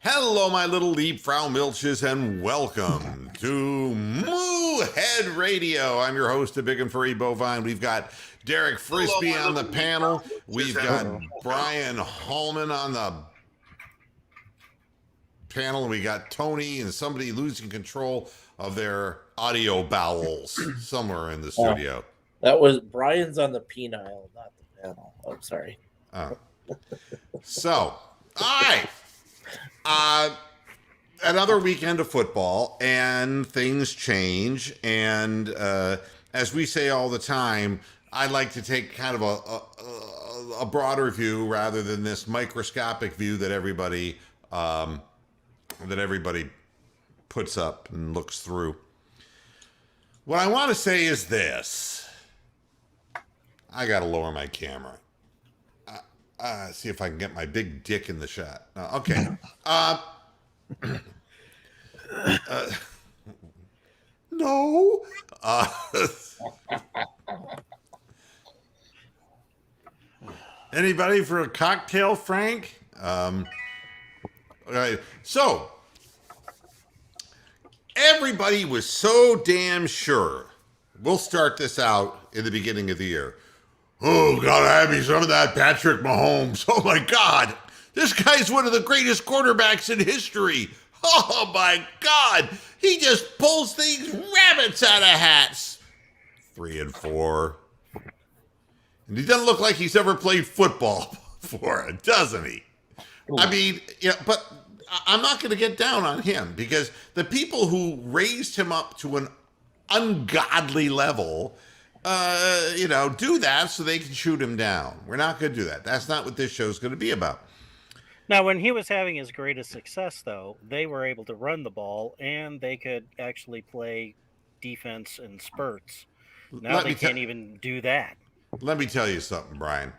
Hello, my little Liebfrau Milches, and welcome to Moohead Radio. I'm your host, a big and furry bovine. We've got Derek Frisbee on the panel. We've got Brian Hallman on the panel. We got Tony and somebody losing control of their audio bowels somewhere in the studio. That was Brian's on the penile, not the panel. Oh, sorry. So, all right. Another weekend of football, and things change. And as we say all the time, I like to take kind of a broader view rather than this microscopic view that everybody puts up and looks through. What I want to say is this. I got to lower my camera. See if I can get my big dick in the shot. Okay. No. Anybody for a cocktail, Frank? Okay. So, everybody was so damn sure. We'll start this out in the beginning of the year. Oh, gotta have me some of that Patrick Mahomes. Oh, my God. This guy's one of the greatest quarterbacks in history. Oh, my God. He just pulls these rabbits out of hats. 3-4. And he doesn't look like he's ever played football before, doesn't he? I mean, yeah, but I'm not going to get down on him because the people who raised him up to an ungodly level do that so they can shoot him down. We're not going to do that. That's not what this show is going to be about. Now, when he was having his greatest success, though, they were able to run the ball and they could actually play defense in spurts. Now they can't even do that. Let me tell you something, Brian.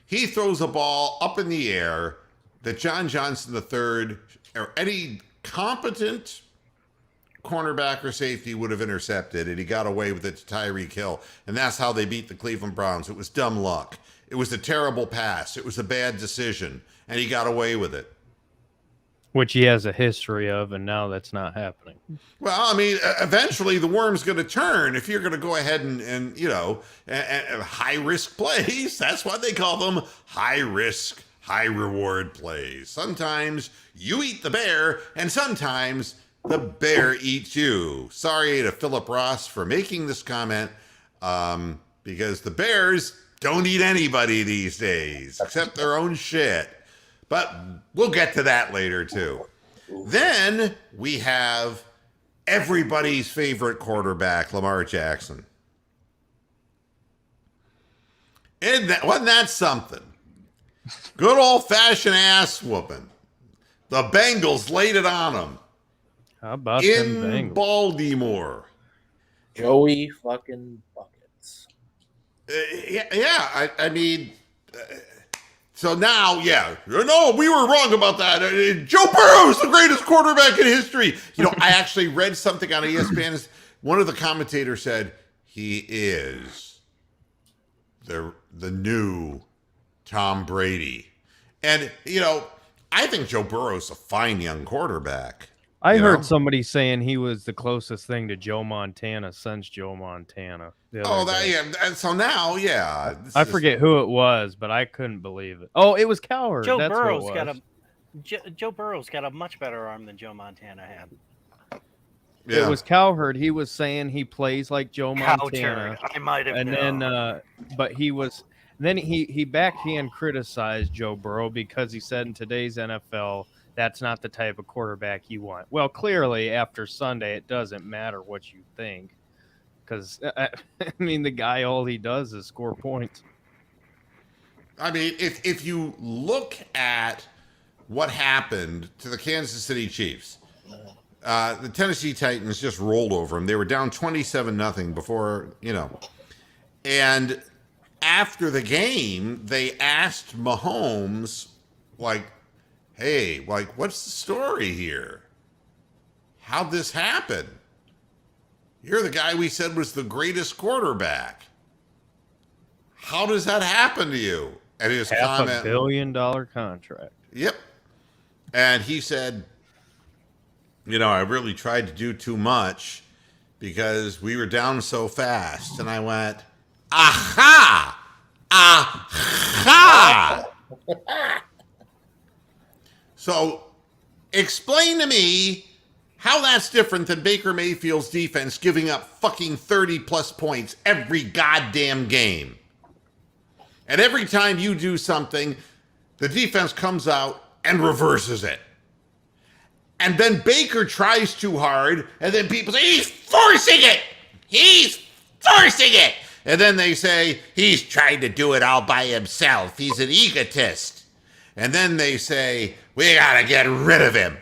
He throws a ball up in the air that John Johnson III or any competent cornerback or safety would have intercepted, and he got away with it to Tyreek Hill. And that's how they beat the Cleveland Browns. It was dumb luck. It was a terrible pass. It was a bad decision, and he got away with it. Which he has a history of, and now that's not happening. Well, I mean, eventually the worm's going to turn if you're going to go ahead and high-risk plays. That's why they call them high-risk, high-reward plays. Sometimes you eat the bear, and sometimes the bear eats you. Sorry to Philip Ross for making this comment, because the Bears don't eat anybody these days, except their own shit. But we'll get to that later, too. Then we have everybody's favorite quarterback, Lamar Jackson. Wasn't that something? Good old-fashioned ass whooping. The Bengals laid it on him. How about in them Bengals? Baltimore? Joey fucking buckets. I mean, so now, no, we were wrong about that. Joe Burrow's the greatest quarterback in history. I actually read something on ESPN. One of the commentators said he is the new Tom Brady. And, I think Joe Burrow's a fine young quarterback. I heard somebody saying he was the closest thing to Joe Montana since Joe Montana. And so now, I forget who it was, but I couldn't believe it. Oh, it was Cowherd. Joe Burrow's got a much better arm than Joe Montana had. Yeah. It was Cowherd. He was saying he plays like Joe Montana. I might have known. Then, but he was. Then he backhand criticized Joe Burrow because he said in today's NFL, that's not the type of quarterback you want. Well, clearly after Sunday, it doesn't matter what you think. Because, the guy, all he does is score points. I mean, if you look at what happened to the Kansas City Chiefs, the Tennessee Titans just rolled over them. They were down 27-0 before, And after the game, they asked Mahomes, hey, what's the story here? How'd this happen? You're the guy we said was the greatest quarterback. How does that happen to you? And his $500 comment, million contract. Yep. And he said, I really tried to do too much because we were down so fast. And I went, aha! Aha! So explain to me how that's different than Baker Mayfield's defense giving up fucking 30-plus points every goddamn game. And every time you do something, the defense comes out and reverses it. And then Baker tries too hard, and then people say, he's forcing it! He's forcing it! And then they say, he's trying to do it all by himself. He's an egotist. And then they say, we gotta get rid of him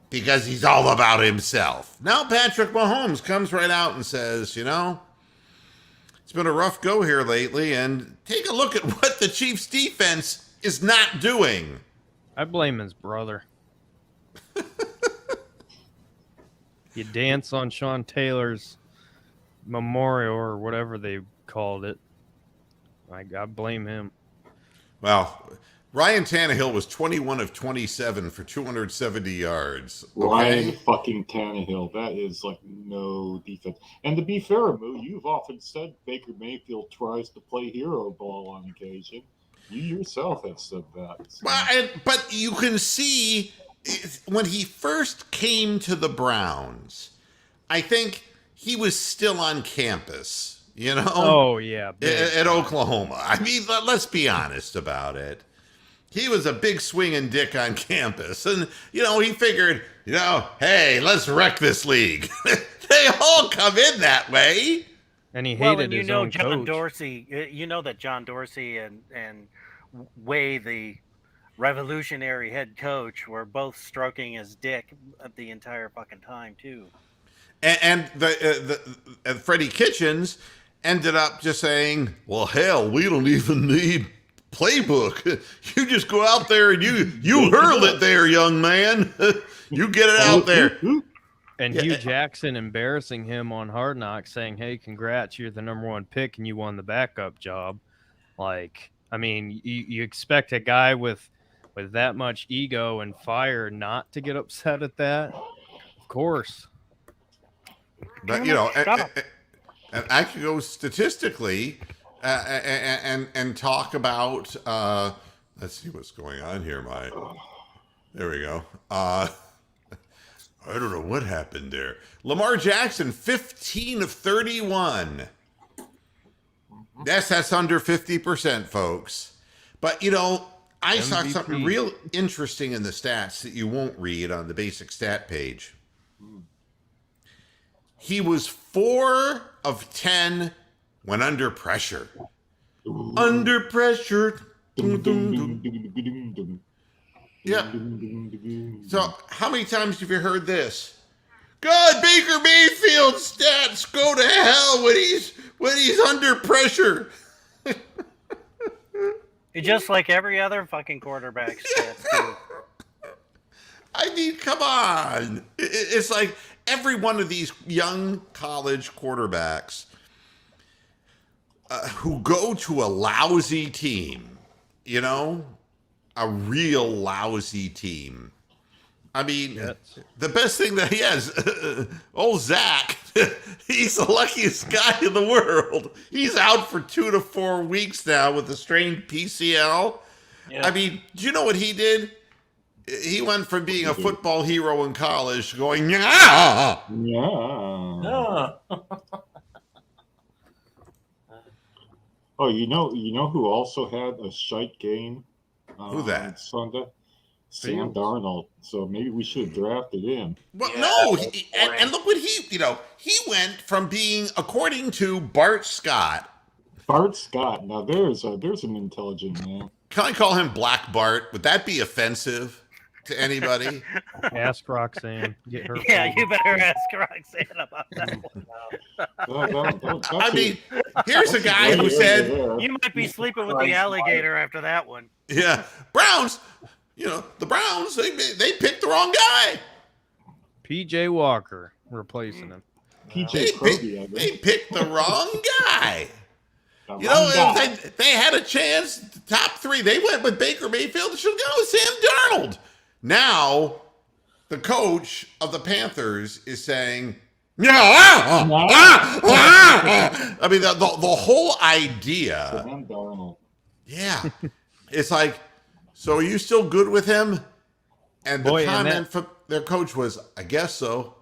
because he's all about himself. Now Patrick Mahomes comes right out and says, it's been a rough go here lately, and take a look at what the Chiefs' defense is not doing. I blame his brother. You dance on Sean Taylor's memorial or whatever they called it. I blame him. Well, Ryan Tannehill was 21 of 27 for 270 yards. Okay? Ryan fucking Tannehill. That is like no defense. And to be fair, Moo, you've often said Baker Mayfield tries to play hero ball on occasion. You yourself have said that. So. Well, but you can see when he first came to the Browns, I think he was still on campus, Oh, yeah. At Oklahoma. I mean, let's be honest about it. He was a big swinging dick on campus. And, he figured, hey, let's wreck this league. They all come in that way. And he hated his own John coach. Dorsey, that John Dorsey and Way, the revolutionary head coach, were both stroking his dick the entire fucking time, too. And Freddie Kitchens ended up just saying, well, hell, we don't even need playbook. You just go out there and you hurl it there, young man. You get it out there. And Hugh Jackson embarrassing him on Hard Knocks, saying, hey, congrats, you're the number one pick and you won the backup job. You expect a guy with that much ego and fire not to get upset at that? Of course. But, and I could go statistically and talk about, let's see what's going on here, there we go. I don't know what happened there. Lamar Jackson, 15 of 31. That's under 50%, folks. But, I MVP. saw something real interesting in the stats that you won't read on the basic stat page. He was 4 of 10 when under pressure. Under pressure. Yeah. So, how many times have you heard this? God, Baker Mayfield's stats go to hell when he's under pressure. Just like every other fucking quarterback stats, too. I mean, come on. It's like every one of these young college quarterbacks who go to a lousy team, a real lousy team. I mean, the best thing that he has, old Zach, he's the luckiest guy in the world. He's out for 2 to 4 weeks now with a strained PCL. Yeah. I mean, do you know what he did? He went from being a football hero in college to going, yeah. Oh, you know who also had a shite game? Who that? Sunday? Sam Darnold. So maybe we should have drafted him. Well, no. And look what he went from being, according to Bart Scott. Bart Scott. Now there's an intelligent man. Can I call him Black Bart? Would that be offensive to anybody? Ask Roxanne. Get her. Yeah, you better ask Roxanne about that one. I mean, here's a guy who said, you might be sleeping with the alligator after that one. Yeah. Browns, the Browns, they picked the wrong guy. P.J. Walker replacing him. They picked the wrong guy. They had a chance, top 3. They went with Baker Mayfield. Should go with Sam Darnold. Now, the coach of the Panthers is saying, I mean, the whole idea. Sam Darnold. Yeah. It's like, so are you still good with him? And the comment from their coach was, I guess so.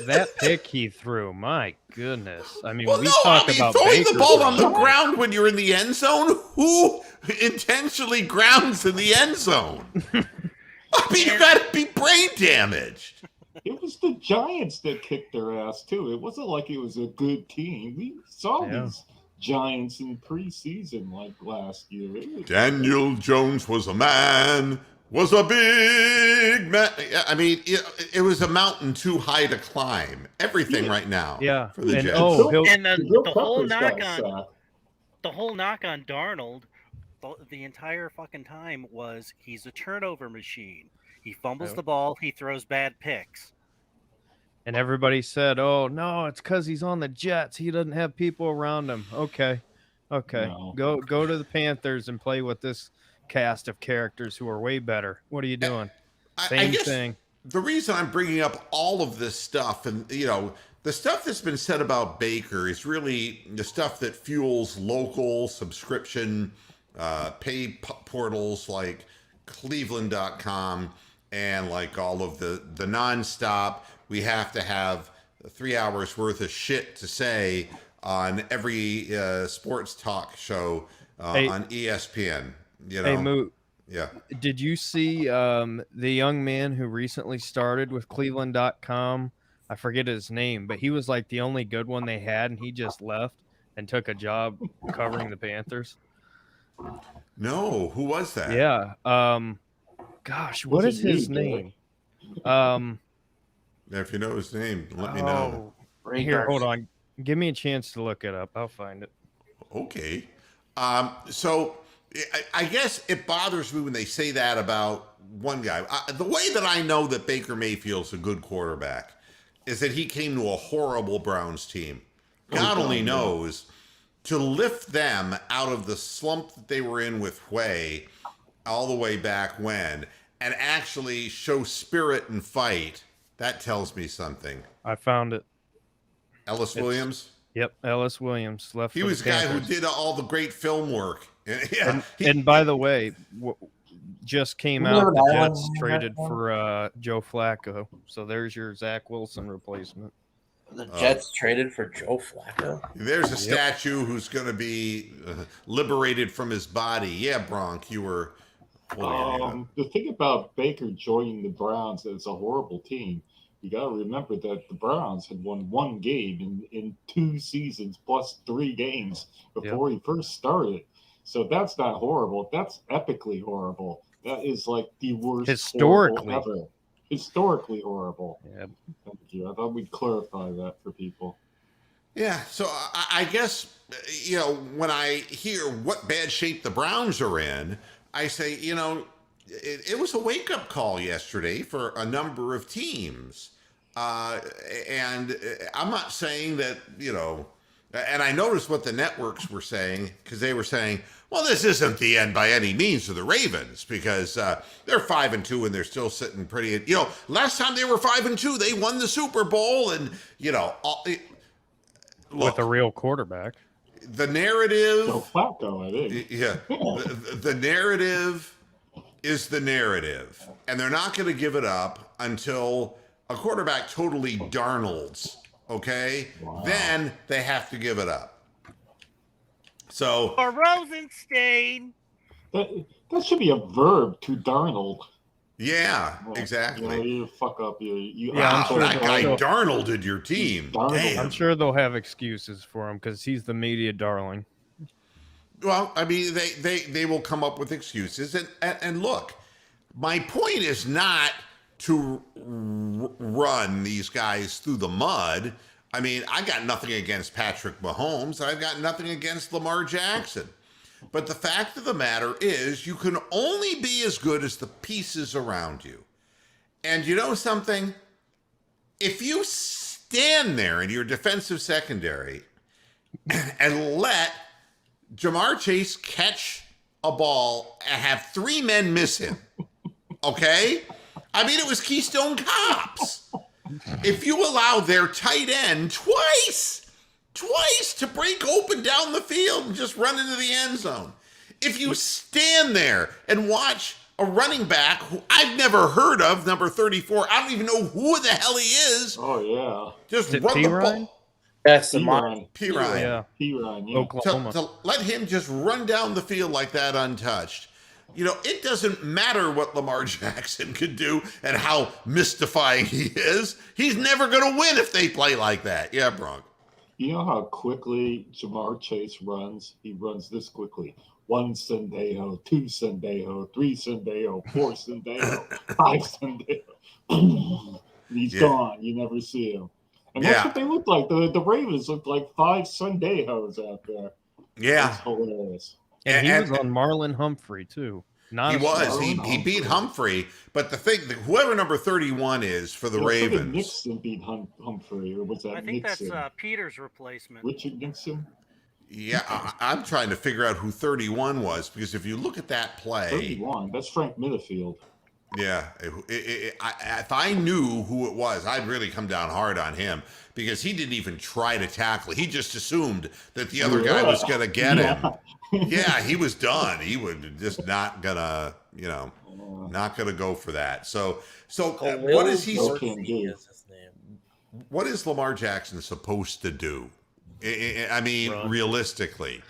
That pick he threw, my goodness. I mean, Well, talk about throwing Baker the ball on the throwing. ground when you're in the end zone? Who intentionally grounds in the end zone? I mean, you got to be brain damaged. It was the Giants that kicked their ass, too. It wasn't like it was a good team. We saw these Giants in preseason like last year. Daniel Jones was a man, was a big man. I mean, it was a mountain too high to climb. Everything right now. Yeah. For the And, Jets. And the whole knock on Darnold, the entire fucking time was he's a turnover machine. He fumbles the ball, he throws bad picks. And everybody said, "Oh no, it's because he's on the Jets. He doesn't have people around him." Okay, no. Go to the Panthers and play with this cast of characters who are way better. What are you doing? Same thing. The reason I'm bringing up all of this stuff, and the stuff that's been said about Baker is really the stuff that fuels local subscription pay portals like Cleveland.com and like all of the nonstop. We have to have 3 hours worth of shit to say on every sports talk show on ESPN. Hey, Moot. Yeah. Did you see the young man who recently started with Cleveland.com? I forget his name, but he was like the only good one they had, and he just left and took a job covering the Panthers. No, who was that? Yeah. Gosh, what is his name? If you know his name, let me know. Here, hold on. Give me a chance to look it up. I'll find it. Okay. So I guess it bothers me when they say that about one guy. The way that I know that Baker Mayfield's a good quarterback is that he came to a horrible Browns team. God only knows, to lift them out of the slump that they were in with Way all the way back when and actually show spirit and fight. That tells me something. I found it. Ellis Williams? Yep, Ellis Williams left. He was the guy who did all the great film work. And by the way, just came out the Jets traded for Joe Flacco. So there's your Zach Wilson replacement. The Jets traded for Joe Flacco? There's a statue who's going to be liberated from his body. Yeah, Bronk, you were... the thing about Baker joining the Browns as a horrible team, you got to remember that the Browns had won one game in 2 seasons plus 3 games before he first started. So that's not horrible. That's epically horrible. That is like the worst historically ever. Historically horrible. Yeah. Thank you. I thought we'd clarify that for people. Yeah, so I guess, when I hear what bad shape the Browns are in, I say, it was a wake-up call yesterday for a number of teams. And I'm not saying that, and I noticed what the networks were saying, because they were saying, well, this isn't the end by any means of the Ravens, because they're 5-2 and they're still sitting pretty, last time they were 5-2, they won the Super Bowl and, with a real quarterback. The narrative. Joe Flacco, I think. Yeah. The narrative is the narrative. And they're not going to give it up until a quarterback totally Darnolds. Okay? Wow. Then they have to give it up. So. Or Rosenstein. That should be a verb, to Darnold. Yeah, exactly. You fuck up. Wow, that guy Darnolded your team. Damn. I'm sure they'll have excuses for him because he's the media darling. Well, I mean, they will come up with excuses. And look, my point is not to run these guys through the mud. I mean, I got nothing against Patrick Mahomes. I've got nothing against Lamar Jackson. But the fact of the matter is, you can only be as good as the pieces around you. And you know something? If you stand there in your defensive secondary and let Jamar Chase catch a ball and have 3 men miss him, okay? I mean, it was Keystone Cops. If you allow their tight end twice to break open down the field and just run into the end zone, if you stand there and watch a running back who I've never heard of, number 34, I don't even know who the hell he is. Oh, yeah. Just Is it run the P-Ryan? ball. Yes, P-Ryan. P-Ryan. Yeah. P-Ryan, yeah. Oklahoma. To let him just run down the field like that untouched. You know, it doesn't matter what Lamar Jackson could do and how mystifying he is. He's never going to win if they play like that. Yeah, Bronk. You know how quickly Jamar Chase runs? He runs this quickly. 1 Sendejo, 2 Sendejo, 3 Sendejo, 4 Sendejo, 5 Sendejo. He's gone. You never see him. And that's what they look like. The Ravens look like 5 Sundayhos out there. Yeah. That's hilarious. And he was on Marlon Humphrey, too. He was. He beat Humphrey. But the thing, whoever number 31 is for the Ravens. Nixon beat Humphrey, or was that I think Nixon? that's Peter's replacement. Richard Nixon? Yeah, I'm trying to figure out who 31 was, because if you look at that play. 31, that's Frank Minifield. Yeah, if I knew who it was, I'd really come down hard on him, because he didn't even try to tackle. He just assumed that the other guy was going to get him. Yeah, he was done. He was just not going to, not going to go for that. So what is he? What is Lamar Jackson supposed to do? I mean, realistically.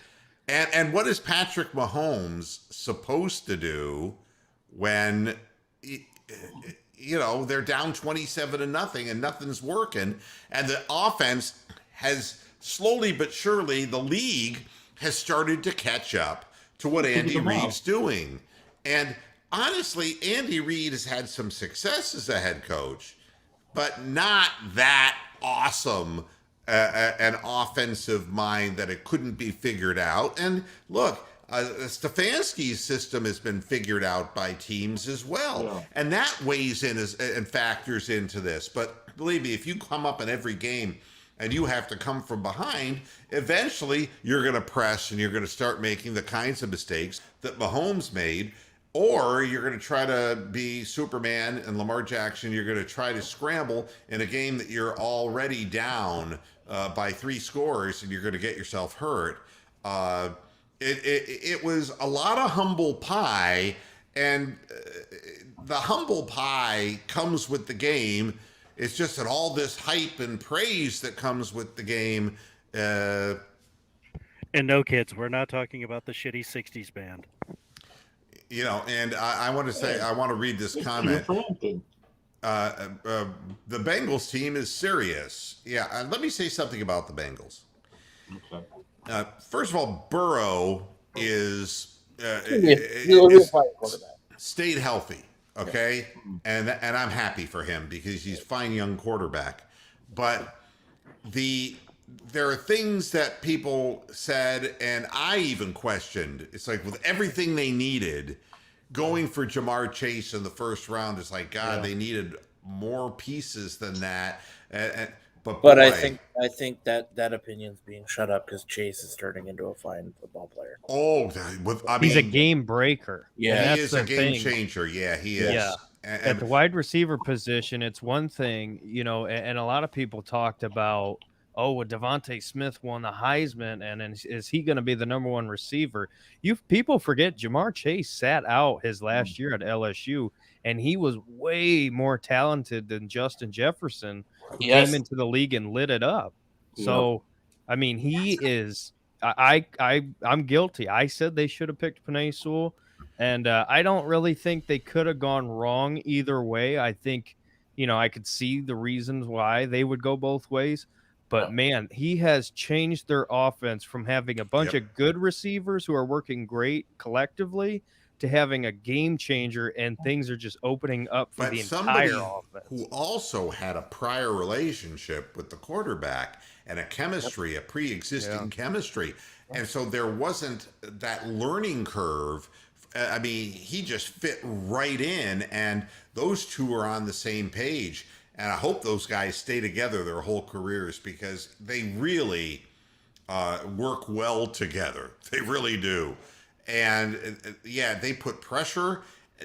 And what is Patrick Mahomes supposed to do when they're down 27-0 and nothing's working, and the offense has slowly but surely, the league has started to catch up to what Andy Reid's doing. And honestly, Andy Reid has had some success as a head coach, but not that awesome an offensive mind that it couldn't be figured out. And look, Stefanski's system has been figured out by teams as well. Yeah. And that weighs in and factors into this. But believe me, if you come up in every game and you have to come from behind, eventually you're going to press and you're going to start making the kinds of mistakes that Mahomes made, or you're going to try to be Superman and Lamar Jackson. You're going to try to scramble in a game that you're already down by 3 scores, and you're going to get yourself hurt. It was a lot of humble pie, and the humble pie comes with the game. It's just that all this hype and praise that comes with the game. And no, kids, we're not talking about the shitty 60s band. And I want to say, I want to read this comment. The Bengals team is serious. Yeah, let me say something about the Bengals. Okay. First of all, Burrow is stayed healthy, okay? And I'm happy for him because he's a fine young quarterback. But there are things that people said, and I even questioned. It's like with everything they needed, going for Jamar Chase in the first round is like, God, they needed more pieces than that. But boy, I think that opinion's being shut up because Chase is turning into a fine football player. Oh, he's a game breaker. Yeah, he is a game changer. Yeah, he is. Yeah. At the wide receiver position, it's one thing, and a lot of people talked about, Devontae Smith won the Heisman, and is he going to be the number 1 receiver? People forget Jamar Chase sat out his last year at LSU, and he was way more talented than Justin Jefferson, who came into the league and lit it up. So, I mean, he is. I'm guilty. I said they should have picked Penei Sewell, and I don't really think they could have gone wrong either way. I think, I could see the reasons why they would go both ways. But, man, he has changed their offense from having a bunch of good receivers who are working great collectively to having a game changer, and things are just opening up for the entire offense. Who also had a prior relationship with the quarterback and a chemistry, a pre-existing chemistry. And so there wasn't that learning curve. I mean, he just fit right in, and those two are on the same page. And I hope those guys stay together their whole careers, because they really work well together. They really do. And, they put pressure.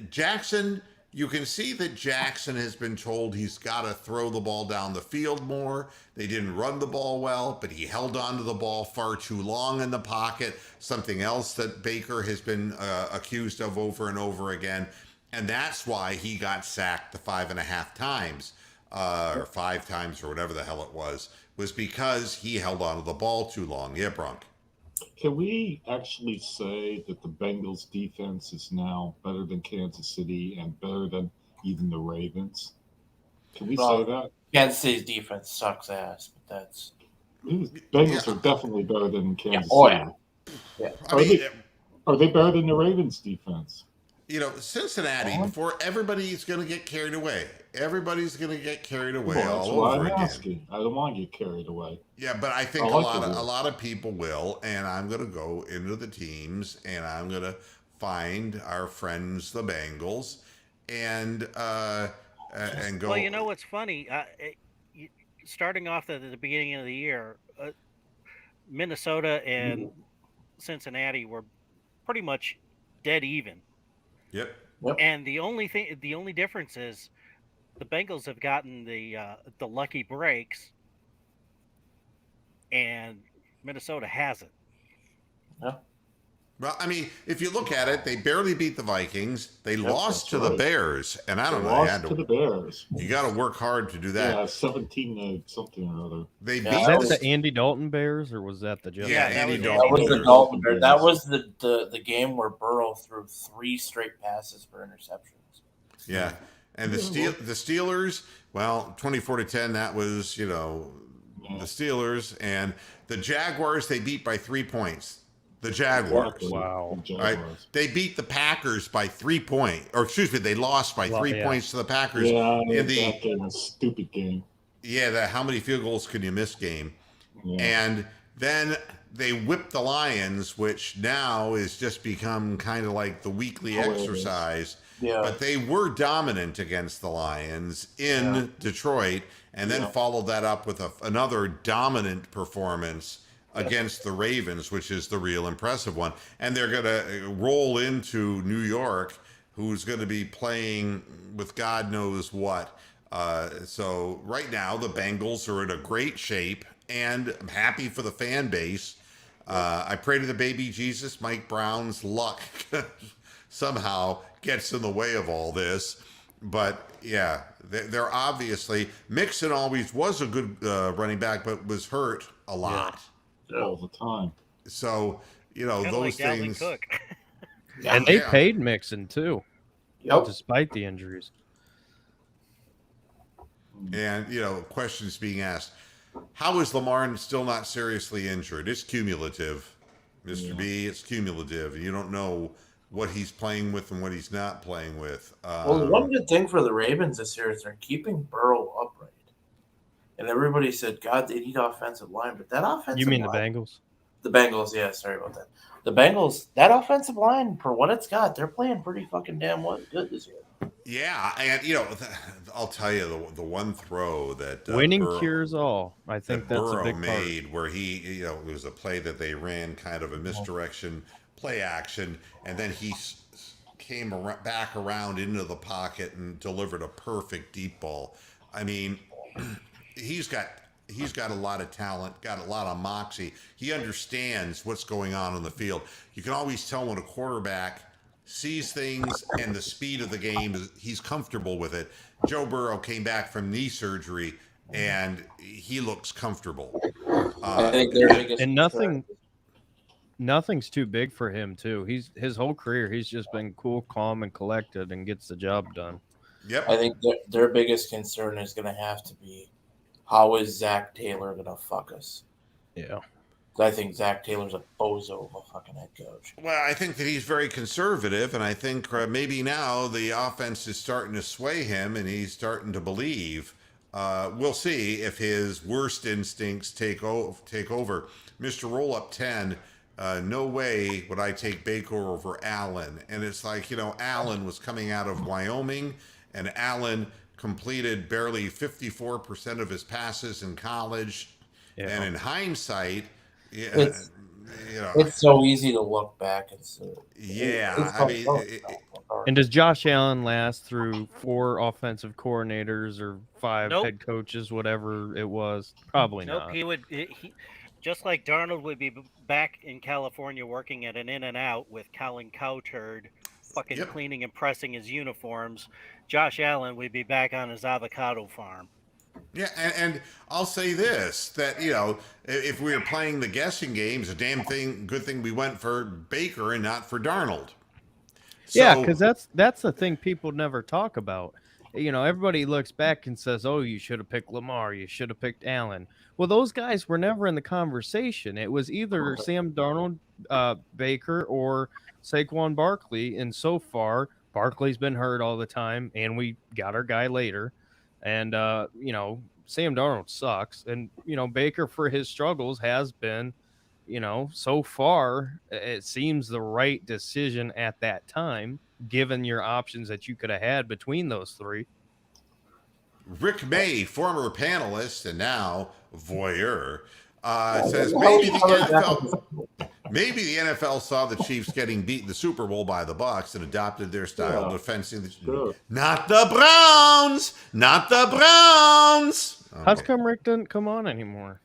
Jackson You can see that Jackson has been told he's got to throw the ball down the field more. They didn't run the ball well, but he held onto the ball far too long in the pocket, something else that Baker has been accused of over and over again. And that's why he got sacked the 5.5 times, or 5 times, or whatever the hell it was because he held onto the ball too long. Yeah, Bronk. Can we actually say that the Bengals defense is now better than Kansas City and better than even the Ravens? Can we say that? Kansas City's defense sucks ass, but that's Bengals are definitely better than Kansas Yeah. City. Yeah. Are they better than the Ravens defense? Cincinnati, before everybody's going to get carried away. Everybody's going to get carried away Well, that's all what over I'm again. asking. I don't want to get carried away. Yeah, but I think I a like lot of people will, and I'm going to go into the teams, and I'm going to find our friends, the Bengals, and go. Well, you know what's funny? Starting off at the beginning of the year, Minnesota and Cincinnati were pretty much dead even. Yep. And the only difference is the Bengals have gotten the lucky breaks, and Minnesota hasn't. Yeah. Well, I mean, if you look at it, they barely beat the Vikings. They lost to the right. Bears, and I don't They know. lost to the Bears. You got to work hard to do that. Yeah, 17 to something or other. They Yeah, beat Was that the Andy Dalton Bears, or was that the Jets? Yeah, that Andy was Dalton. That was the Bears. Dalton Bears. That was the game where Burrow threw 3 straight passes for interceptions. Yeah, and the Steelers. Well, 24-10. That was the Steelers, and the Jaguars. They beat by 3 points. The Jaguars. Exactly. Wow. The Right? Jaguars. They beat the Packers by 3 points, or excuse me, they lost by 3 points to the Packers Yeah, in the that game was a stupid game. the how many field goals can you miss game. Yeah. And then they whipped the Lions, which now is just become kind of like the weekly exercise. Yeah. But they were dominant against the Lions in Detroit, and then followed that up with another dominant performance against the Ravens, which is the real impressive one. And they're going to roll into New York, who's going to be playing with God knows what. So right now, the Bengals are in a great shape, and I'm happy for the fan base. I pray to the baby Jesus, Mike Brown's luck somehow gets in the way of all this. But yeah, they're obviously, Mixon always was a good running back, but was hurt a lot. All the time. So, Kinda those like Dalvin things. Cook. And they paid Mixon too, Yep. despite the injuries. And, questions being asked. How is Lamar still not seriously injured? It's cumulative, Mr. B. It's cumulative. You don't know what he's playing with and what he's not playing with. Well, the one good thing for the Ravens this year is they're keeping Burrow upright. And everybody said, God, they need offensive line. But that offensive You mean line, the Bengals? The Bengals, yeah, sorry about that. The Bengals, that offensive line, for what it's got, they're playing pretty fucking damn good this year. Yeah, and I'll tell you the one throw that Winning Burrow, cures all. I think that's Burrow a big part. made, where he, it was a play that they ran kind of a misdirection play action, and then he came back around into the pocket and delivered a perfect deep ball. I mean, he's got a lot of talent, got a lot of moxie. He understands what's going on the field. You can always tell when a quarterback sees things and the speed of the game, he's comfortable with it. Joe Burrow came back from knee surgery, and he looks comfortable. I think their biggest And concern- nothing's too big for him too. His whole career he's just been cool, calm, and collected, and gets the job done. Yep. I think their biggest concern is going to have to be, how is Zach Taylor going to fuck us? Yeah. I think Zach Taylor's a bozo of a fucking head coach. Well, I think that he's very conservative, and I think maybe now the offense is starting to sway him, and he's starting to believe. We'll see if his worst instincts take over. Mr. Roll Up 10, no way would I take Baker over Allen. And it's like, Allen was coming out of Wyoming, and Allen completed barely 54% of his passes in college. Yeah. And in hindsight, It's so easy to look back and see. Yeah, And does Josh Allen last through 4 offensive coordinators or 5 Nope. head coaches, whatever it was? Probably Nope, not. he would. Just like Darnold would be back in California working at an In-N-Out with Colin Cowherd, fucking cleaning and pressing his uniforms. Josh Allen would be back on his avocado farm. Yeah, and I'll say this, that, if we were playing the guessing games, a good thing we went for Baker and not for Darnold. Yeah, because that's the thing people never talk about. Everybody looks back and says, "Oh, you should have picked Lamar. You should have picked Allen." Well, those guys were never in the conversation. It was either Sam Darnold, Baker, or Saquon Barkley. And so far, Barkley's been hurt all the time, and we got our guy later. And Sam Darnold sucks, and Baker, for his struggles, has been. So far, it seems the right decision at that time, given your options that you could have had between those 3. Rick May, former panelist and now voyeur, says maybe the NFL saw the Chiefs getting beat in the Super Bowl by the Bucs and adopted their style of fencing. Not the Browns! Not the Browns! Okay. How's come Rick doesn't come on anymore?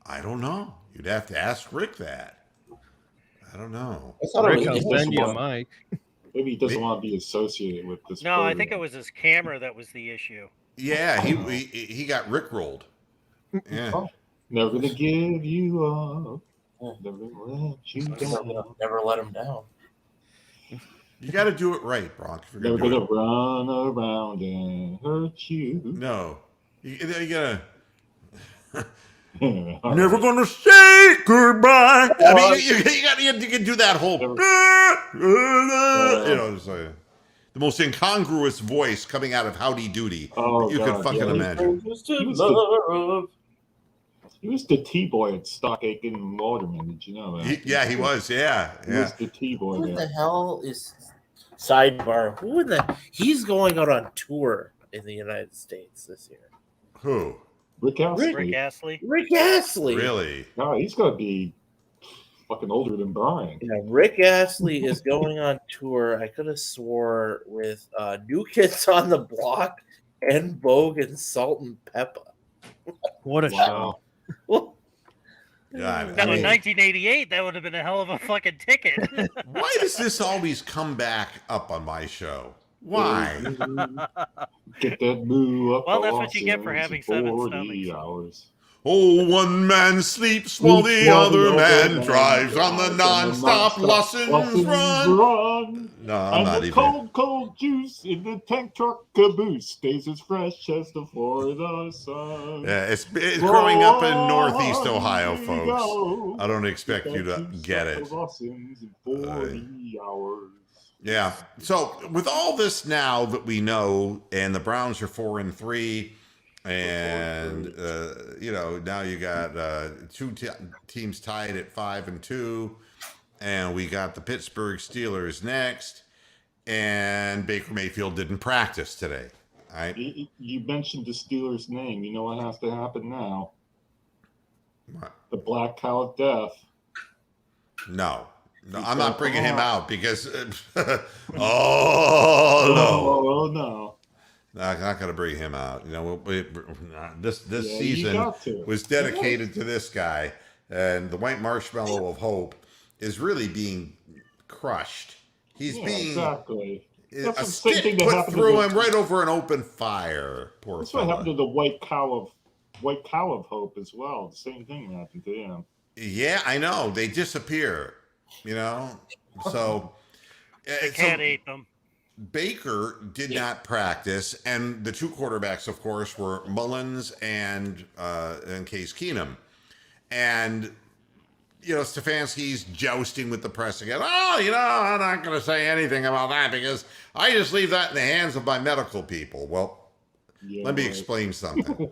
I don't know. You'd have to ask Rick that. I don't know. Rick, I'll send you a mic. Maybe he doesn't want to be associated with this. No, I think it was his camera that was the issue. Yeah, he got Rickrolled. Yeah. Never to give you up. Never let you down. Never let him down. You got to do it right, Brock. Never gonna run around and hurt you. No. You got to... Never gonna say goodbye. I mean, you can do that whole, it's like the most incongruous voice coming out of Howdy Doody that you could fucking imagine. He was the T-boy at Stock Aitken and Waterman. Did you know that? He was. Yeah. He was the T-boy. Who the hell is sidebar? He's going out on tour in the United States this year. Who? Rick Astley. Rick Astley. Really? No, he's got to be fucking older than Brian. Yeah, Rick Astley is going on tour. I could have swore with New Kids on the Block and Vogue and Salt and Pepper. What a show! God, in 1988, that would have been a hell of a fucking ticket. Why does this always come back up on my show? Why? Get that moo up. Well, that's what you get for having 7 stomachs. Hours. Oh, one man sleeps while the other man drives on the non-stop lessons run. No, I'm not even. Cold juice in the tank truck caboose stays as fresh as the Florida sun. Yeah, it's growing up in Northeast Ohio, folks. I don't expect you to get it. In 40 hours. Yeah. So with all this now that we know, and the Browns are 4-3, and now you got 2 teams tied at 5-2, and we got the Pittsburgh Steelers next, and Baker Mayfield didn't practice today. Right? You mentioned the Steelers' name. You know what has to happen now? What? The Black Cow of Death. No, I'm not bringing him out because. No. Oh no. Not going to bring him out. This season was dedicated to this guy, and the white marshmallow of hope is really being crushed. He's being exactly. a stick put through him right over an open fire. Poor That's fella. what happened to the white cow of hope as well. The same thing happened to him. Yeah, I know. They disappear. So the cat ate them. Baker did not practice, and the 2 quarterbacks, of course, were Mullins and Case Keenum. And, Stefanski's jousting with the press again. Oh, I'm not going to say anything about that because I just leave that in the hands of my medical people. Well, let me explain something.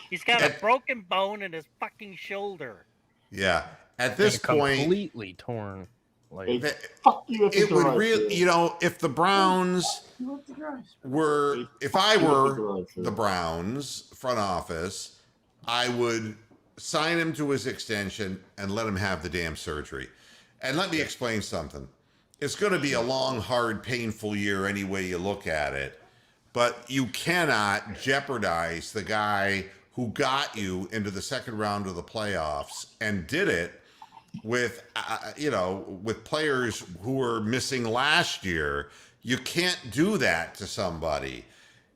He's got a broken bone in his fucking shoulder. Yeah. At this point, completely torn. Fuck you. It would really, if the Browns if I were the Browns front office, I would sign him to his extension and let him have the damn surgery. And let me explain something. It's going to be a long, hard, painful year any way you look at it. But you cannot jeopardize the guy who got you into the second round of the playoffs and did it with, with players who were missing last year. You can't do that to somebody.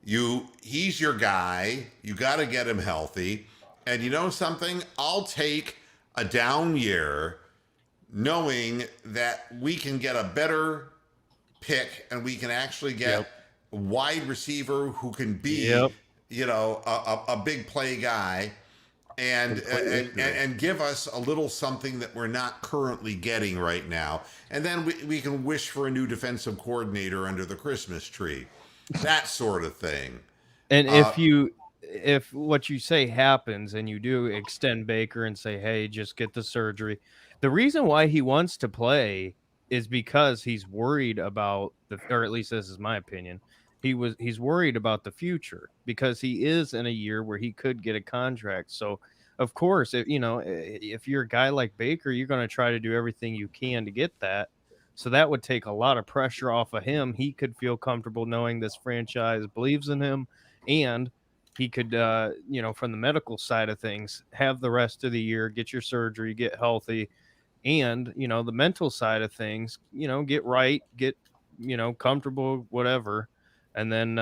He's your guy. You got to get him healthy. And you know something? I'll take a down year knowing that we can get a better pick and we can actually get a wide receiver who can be, a big play guy and give us a little something that we're not currently getting right now. And then we can wish for a new defensive coordinator under the Christmas tree. That sort of thing. And if what you say happens and you do extend Baker and say, hey, just get the surgery, the reason why he wants to play is because he's worried about or at least this is my opinion, he's worried about the future because he is in a year where he could get a contract. So of course, if you're a guy like Baker, you're going to try to do everything you can to get that. So that would take a lot of pressure off of him. He could feel comfortable knowing this franchise believes in him, and he could, from the medical side of things, have the rest of the year, get your surgery, get healthy, and, the mental side of things, get right, get, comfortable, whatever, and then,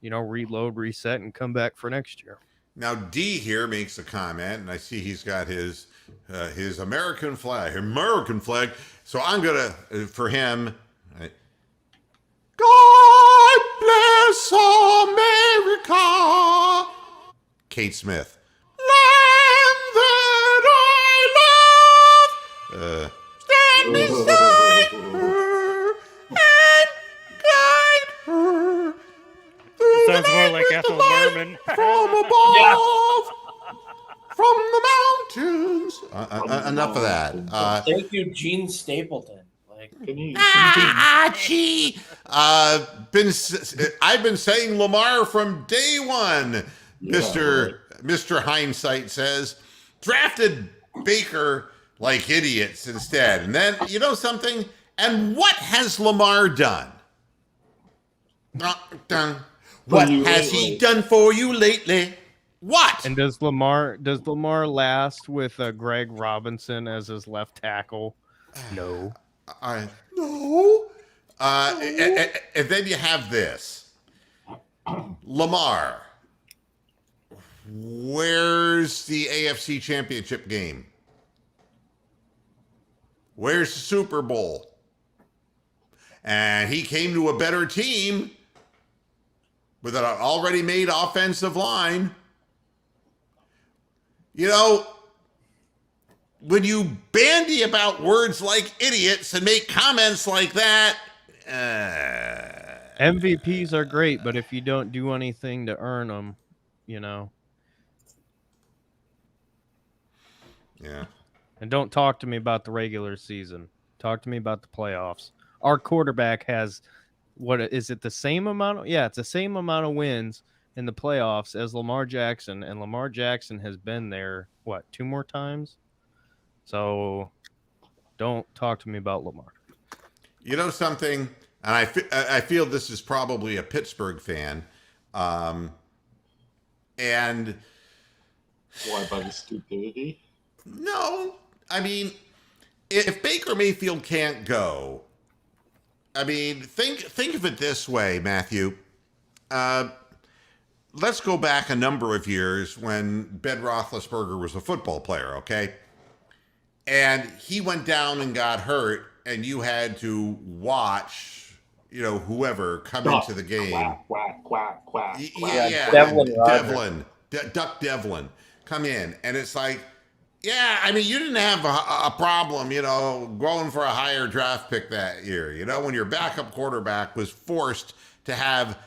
reload, reset, and come back for next year. Now, D here makes a comment, and I see he's got his American flag. So I'm going to, for him, God bless America. Kate Smith. Land that I love. Stand beside her and guide her. Sounds more like Ethel Merman. From above, from the mountains. Enough of that. Thank you, Gene Stapleton. I've been saying Lamar from day one. Mr. Hindsight says drafted Baker like idiots instead, and then you know something. And what has Lamar done? What has he done for you lately? What? And does Lamar last with Greg Robinson as his left tackle? No. No. And then you have this. Lamar. Where's the AFC Championship game? Where's the Super Bowl? And he came to a better team with an already made offensive line. When you bandy about words like idiots and make comments like that, MVPs are great, but if you don't do anything to earn them, Yeah. And don't talk to me about the regular season. Talk to me about the playoffs. Our quarterback has, it's the same amount of wins in the playoffs as Lamar Jackson, and Lamar Jackson has been there, 2 more times? So don't talk to me about Lamar. You know something? And I feel this is probably a Pittsburgh fan. And why, by the stupidity? No. I mean, if Baker Mayfield can't go, think of it this way, Matthew. Let's go back a number of years when Ben Roethlisberger was a football player, okay? And he went down and got hurt, and you had to watch, whoever come into the game. Quack. Yeah, Duck Devlin come in, and it's like, yeah, you didn't have a problem, going for a higher draft pick that year. When your backup quarterback was forced to have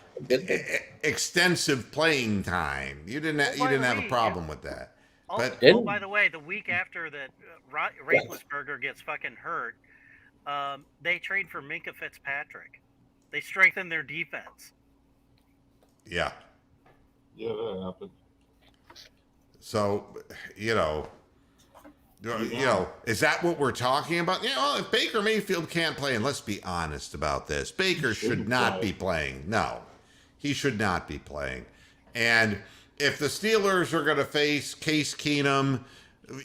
extensive playing time, you didn't have a problem with that. But by the way, the week after that Roethlisberger gets fucking hurt, they trade for Minkah Fitzpatrick. They strengthen their defense. Yeah. Yeah, that happened. So, is that what we're talking about? If Baker Mayfield can't play, and let's be honest about this, Baker should not be playing. No, he should not be playing. And if the Steelers are going to face Case Keenum,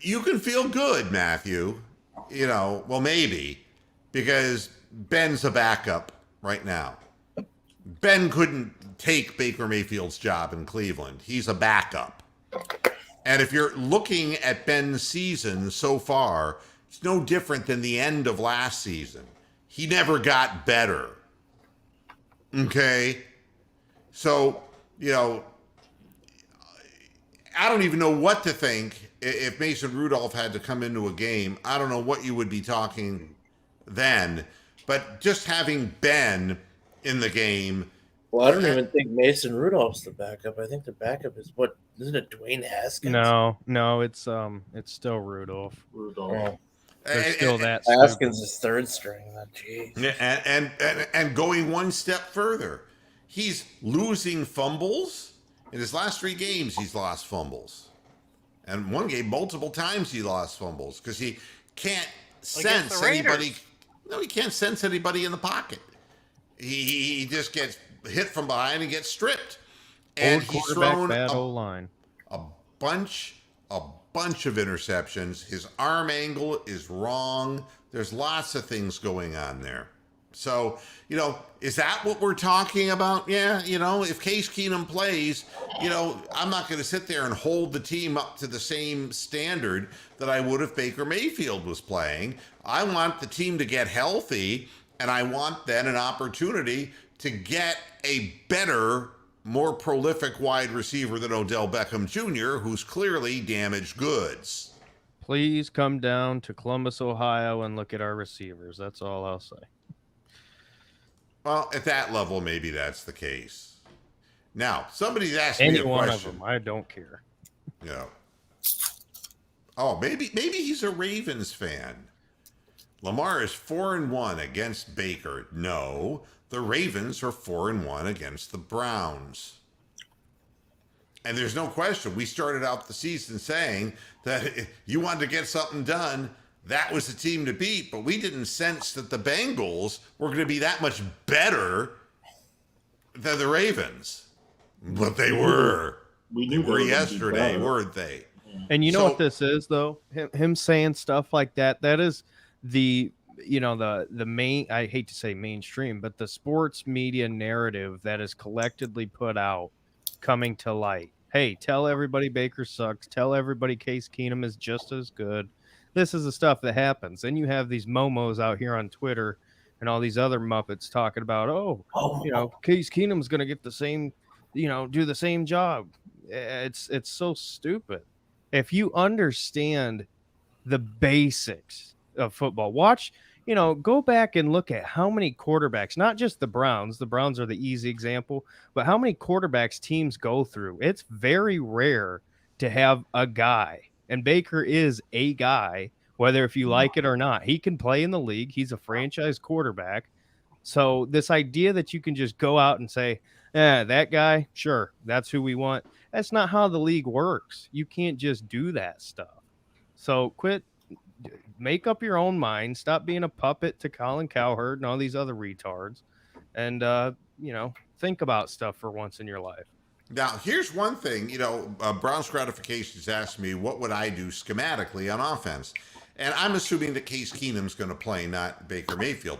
you can feel good, Matthew. Well, maybe, because Ben's a backup right now. Ben couldn't take Baker Mayfield's job in Cleveland. He's a backup. And if you're looking at Ben's season so far, it's no different than the end of last season. He never got better. Okay? So, I don't even know what to think if Mason Rudolph had to come into a game. I don't know what you would be talking then. But just having Ben in the game. Well, I don't even think Mason Rudolph's the backup. I think the backup is isn't it Dwayne Haskins? No, it's still Rudolph. Oh. There's still that. Haskins is third string. Jeez. And going one step further, he's losing fumbles. In his last 3 games, he's lost fumbles. And one game, multiple times he lost fumbles because he can't sense anybody. No, he can't sense anybody in the pocket. He just gets hit from behind and gets stripped. And he's thrown line. a bunch of interceptions. His arm angle is wrong. There's lots of things going on there. So, is that what we're talking about? Yeah, if Case Keenum plays, I'm not going to sit there and hold the team up to the same standard that I would if Baker Mayfield was playing. I want the team to get healthy, and I want then an opportunity to get a better, more prolific wide receiver than Odell Beckham Jr., who's clearly damaged goods. Please come down to Columbus, Ohio, and look at our receivers. That's all I'll say. Well, at that level, maybe that's the case. Now, somebody's asked me a question. Any one of them, I don't care. Oh, maybe he's a Ravens fan. Lamar is 4-1 against Baker. No, the Ravens are 4-1 against the Browns. And there's no question. We started out the season saying that if you wanted to get something done, that was the team to beat, but we didn't sense that the Bengals were going to be that much better than the Ravens. But they were. We knew they were yesterday, weren't they? And you know what this is, though? Him saying stuff like that, that is the main, I hate to say mainstream, but the sports media narrative that is collectively put out coming to light. Hey, tell everybody Baker sucks. Tell everybody Case Keenum is just as good. This is the stuff that happens. Then you have these momos out here on Twitter and all these other Muppets talking about, Case Keenum's going to get the same, do the same job. It's so stupid. If you understand the basics of football, watch, go back and look at how many quarterbacks, not just the Browns are the easy example, but how many quarterbacks teams go through. It's very rare to have a guy. And Baker is a guy, whether if you like it or not. He can play in the league. He's a franchise quarterback. So this idea that you can just go out and say, that guy, sure, that's who we want. That's not how the league works. You can't just do that stuff. So quit, make up your own mind. Stop being a puppet to Colin Cowherd and all these other retards. And, think about stuff for once in your life. Now, here's one thing, Browns Gratifications asked me, what would I do schematically on offense? And I'm assuming that Case Keenum's going to play, not Baker Mayfield.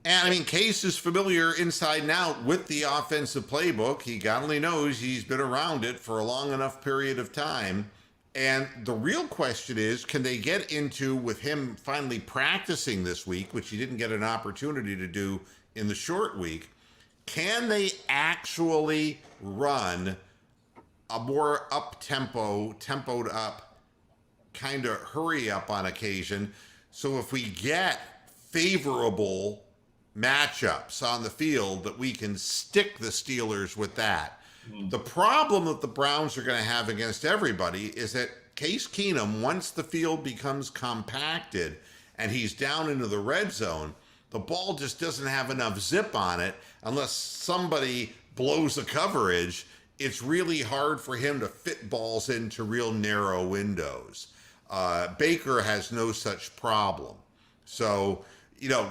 And, Case is familiar inside and out with the offensive playbook. He God only knows he's been around it for a long enough period of time. And the real question is, can they get into, with him finally practicing this week, which he didn't get an opportunity to do in the short week, can they actually run a more tempoed up, kind of hurry up on occasion? So if we get favorable matchups on the field, that we can stick the Steelers with that. The problem that the Browns are going to have against everybody is that Case Keenum, once the field becomes compacted and he's down into the red zone, the ball just doesn't have enough zip on it unless somebody blows the coverage it's really hard for him to fit balls into real narrow windows. Baker has no such problem. So,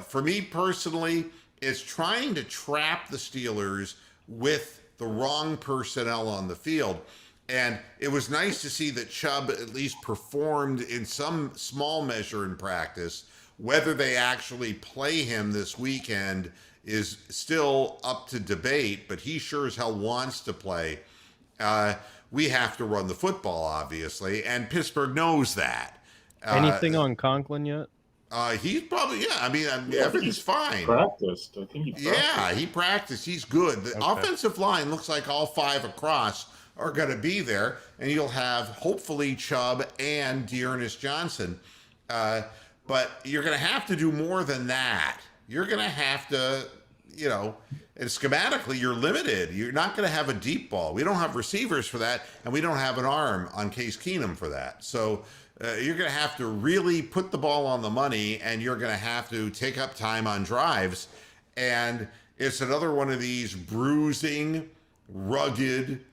for me personally, it's trying to trap the Steelers with the wrong personnel on the field. And it was nice to see that Chubb at least performed in some small measure in practice. Whether they actually play him this weekend is still up to debate, but he sure as hell wants to play. We have to run the football, obviously, and Pittsburgh knows that. Anything on Conklin yet? He's probably, everything's fine. Practiced. I think he practiced. Yeah, he practiced. He's good. The offensive line looks like all five across are going to be there, and you'll have hopefully Chubb and Dearness Johnson. But you're going to have to do more than that. You're going to have to, and schematically you're limited. You're not going to have a deep ball. We don't have receivers for that, and we don't have an arm on Case Keenum for that. So you're going to have to really put the ball on the money, and you're going to have to take up time on drives. And it's another one of these bruising, rugged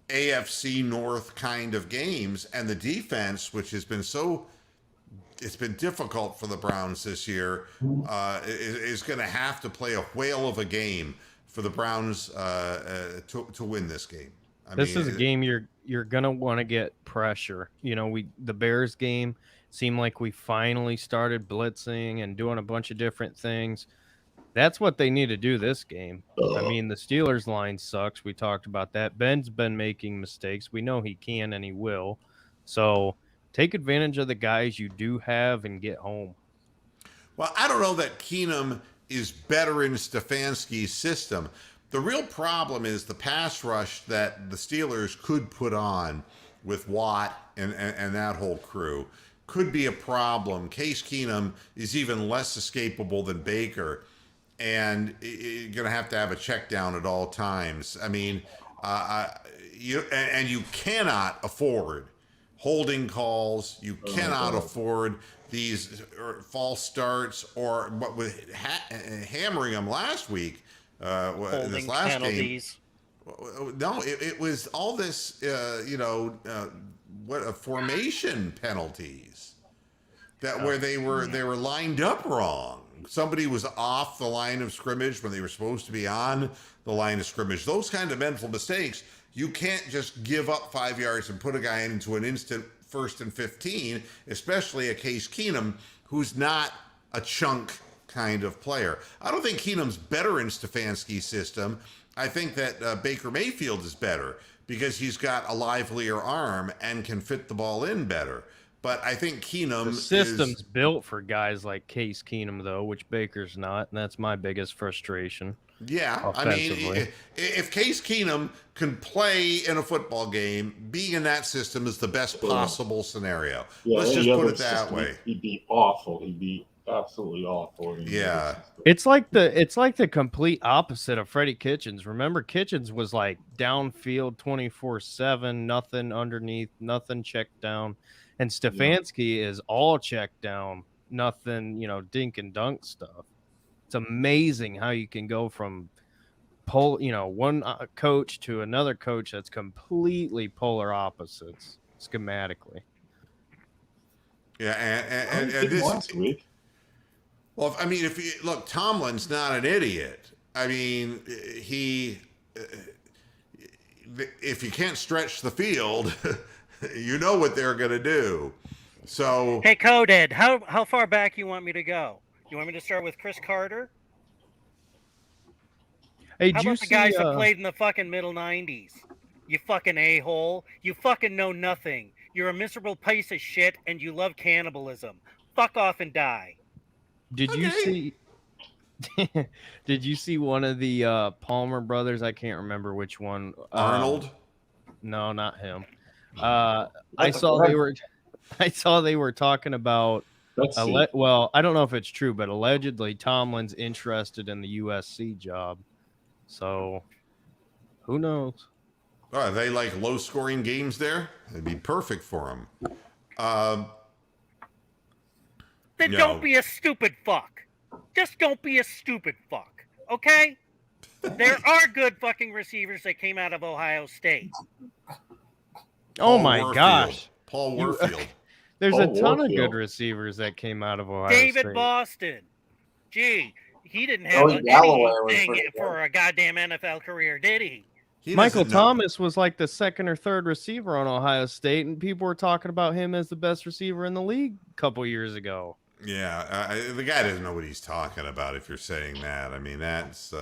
AFC North kind of games. And the defense, which has been it's been difficult for the Browns this year, is going to have to play a whale of a game for the Browns to win this game. This is a game you're gonna want to get pressure. The Bears game seemed like we finally started blitzing and doing a bunch of different things. That's what they need to do this game. I mean, the Steelers line sucks. We talked about that. Ben's been making mistakes. We know he can and he will. So take advantage of the guys you do have and get home. Well, I don't know that Keenum is better in Stefanski's system. The real problem is the pass rush that the Steelers could put on with Watt and that whole crew could be a problem. Case Keenum is even less escapable than Baker, and you're going to have a check down at all times. I mean, you cannot afford holding calls. You cannot afford these false starts or what with hammering them last week. This last penalties. game. No, it was all this, formation penalties where they were lined up wrong. Somebody was off the line of scrimmage when they were supposed to be on the line of scrimmage. Those kind of mental mistakes, you can't just give up 5 yards and put a guy into an instant 1st and 15, especially a Case Keenum, who's not a chunk kind of player. I don't think Keenum's better in Stefanski's system. I think that Baker Mayfield is better because he's got a livelier arm and can fit the ball in better. But I think Keenum the system's built for guys like Case Keenum, though, which Baker's not, and that's my biggest frustration. Yeah, I mean, if Case Keenum can play in a football game, being in that system is the best possible scenario. Yeah, let's just put it that way. He'd be awful. He'd be absolutely awful. Yeah. It's like the complete opposite of Freddie Kitchens. Remember, Kitchens was like downfield 24/7, nothing underneath, nothing checked down. And Stefanski is all checked down, nothing, dink and dunk stuff. It's amazing how you can go from one coach to another coach that's completely polar opposites schematically. Yeah, and this last week. Well, I mean, Tomlin's not an idiot. I mean, if you can't stretch the field, you know what they're going to do. So, hey, Coded, how far back you want me to go? You want me to start with Chris Carter? Hey, how about the guys that played in the fucking middle 90s? You fucking a-hole. You fucking know nothing. You're a miserable piece of shit, and you love cannibalism. Fuck off and die. Did you see? Did you see one of the Palmer brothers? I can't remember which one. Arnold? No, not him. I saw they were talking about. Well, I don't know if it's true, but allegedly Tomlin's interested in the USC job. So, who knows? Oh, they like low-scoring games there? It'd be perfect for him. Then don't be a stupid fuck. Just don't be a stupid fuck, okay? There are good fucking receivers that came out of Ohio State. Oh Paul my Warfield. gosh. Paul You- Warfield. There's Paul a ton of Warfield. good receivers that came out of Ohio David State. Boston. Gee, he didn't have Joey Galloway was anything pretty good. for a goddamn NFL career, did he? He Michael doesn't know- Thomas was like the second or third receiver on Ohio State, and people were talking about him as the best receiver in the league a couple years ago. Yeah, the guy doesn't know what he's talking about. If you're saying that, I mean that's.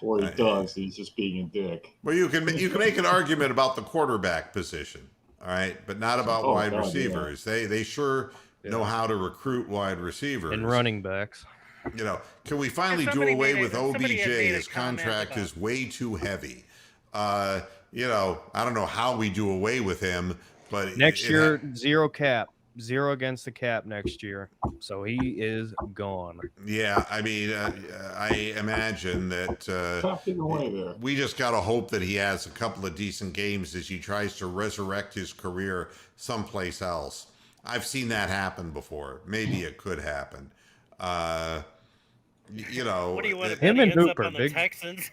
Or he does. He's just being a dick. Well, you can make an argument about the quarterback position, all right, but not about Oh, wide God, receivers. They sure know how to recruit wide receivers And running backs. You know, can we finally do Somebody away made with a- somebody OBJ? had made a His comment contract about- is way too heavy. You know, I don't know how we do away with him, but Next year, zero cap. Zero against the cap next year. So he is gone. Yeah, I mean, I imagine that Tough away there. we just got to hope that he has a couple of decent games as he tries to resurrect his career someplace else. I've seen that happen before. Maybe it could happen. You know, What do you want to Him bet and he ends up Hooper, on the big- Texans?